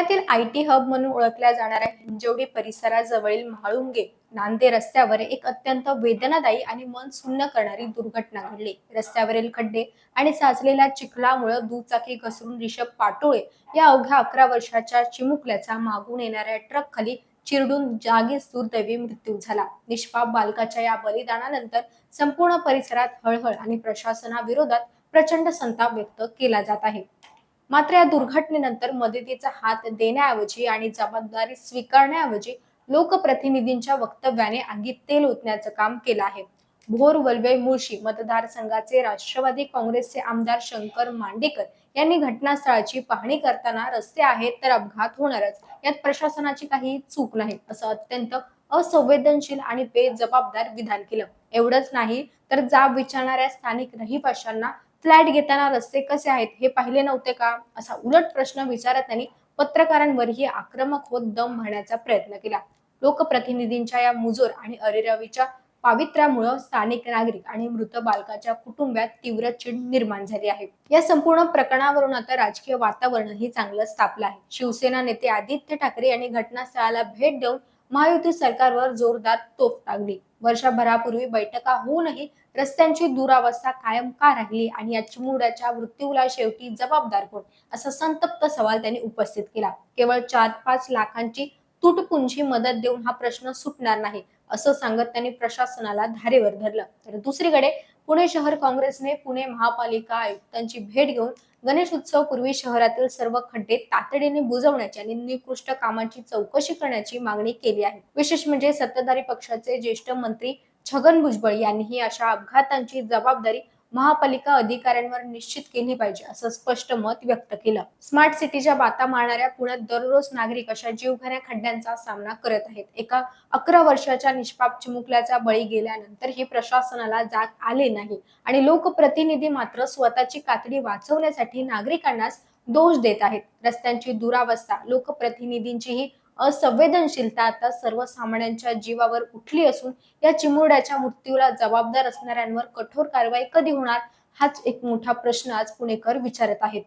पुण्यातील IT hub म्हणून ओळखल्या जाणाऱ्या हिंजवडी परिसराजवळील म्हाळुंगे नांदे रस्त्यावर एक अत्यंत वेदनादायी आणि मन सुन्न करणारी दुर्घटना घडली। रस्त्यावरील खड्डे आणि साचलेल्या चिखलामुळे दुचाकी घसरून रिषभ पाटोळे या अवघ्या 11 वर्षाच्या चिमुकल्याचा मागून येणाऱ्या ट्रक खाली चिरडून जागीच दुर्दैवी मृत्यू झाला। निष्पाप बालकाच्या या बलिदानानंतर संपूर्ण परिसरात हळहळ आणि प्रशासनाविरोधात प्रचंड संताप व्यक्त केला जात आहे। मात्र या दुर्घटनेनंतर मदतीचा हात देण्याऐवजी आणि जबाबदारी स्वीकारण्याऐवजी लोकप्रतिनिधींच्या वक्तव्याने अंगीत तेल ओतण्याचं काम केलं आहे। भोर वलवे मुळशी मतदारसंघाचे राष्ट्रवादी काँग्रेसचे आमदार शंकर मांडेकर यांनी घटनास्थळाची पाहणी करताना रस्ते आहेत तर अपघात होणारच, यात प्रशासनाची काही चूक नाही असं अत्यंत असंवेदनशील आणि बेजबाबदार विधान केलं। एवढंच नाही तर जाब विचारणाऱ्या स्थानिक रहिवाशांना फ्लॅट घेताना रस्ते कसे आहेत हे पाहिले नव्हते का, असा उलट प्रश्न विचारत त्यांनी पत्रकारांवरही आक्रमक होत दम भरण्याचा प्रयत्न केला। लोकप्रतिनिधींच्या या मुजोर आणि अरेरावीच्या पावित्र्यामुळे स्थानिक नागरिक आणि मृत बालकाच्या कुटुंबात तीव्र चीड निर्माण झाली आहे। या संपूर्ण प्रकरणावरून आता राजकीय वातावरणही चांगलंच तापलं आहे। शिवसेना नेते आदित्य ठाकरे यांनी घटनास्थळाला भेट देऊन महायुती सरकारवर जोरदार तोफ टाकली। वर्षभरापूर्वी बैठका होऊनही रस्त्यांची दुरावस्था कायम का राहिली आणि या चिमुरड्याच्या मृत्यूला शेवटी जबाबदार कोण, असा संतप्त सवाल त्यांनी उपस्थित केला। केवळ 4-5 लाखांची तुटपुंजी मदत देऊन हा प्रश्न सुटणार नाही असं सांगत त्यांनी प्रशासनाला धारेवर धरलं। तर दुसरीकडे पुणे शहर काँग्रेसने पुणे महापालिका आयुक्तांची भेट घेऊन गणेश उत्सव पूर्वी शहरातील सर्व खड्डे तातडीने बुजवण्याची आणि निकृष्ट कामांची चौकशी करण्याची मागणी केली आहे। विशेष म्हणजे सत्ताधारी पक्षाचे ज्येष्ठ मंत्री छगन भुजबळ यांनीही अशा अपघातांची जबाबदारी महापालिका अधिकाऱ्यांवर निश्चित केली पाहिजे असं स्पष्ट मत व्यक्त केलं। स्मार्ट सिटीच्या बाता मारणाऱ्या पुण्यात दररोज नागरिक अशा जीवघेण्या खड्ड्यांचा सामना करत आहेत। एका 11 वर्षाच्या निष्पाप चिमुकल्याचा बळी गेल्यानंतर ही प्रशासनाला जाग आले नाही आणि लोकप्रतिनिधी मात्र स्वतःची कातडी वाचवण्यासाठी नागरिकांनाच दोष देत आहेत। रस्त्यांची दुरावस्था, लोकप्रतिनिधींचीही असंवेदनशीलता आता सर्वसामान्यांच्या जीवावर उठली असून या चिमुरड्याच्या मृत्यूला जबाबदार असणाऱ्यांवर कठोर कारवाई कधी होणार, हाच एक मोठा प्रश्न आज पुणेकर विचारत आहेत।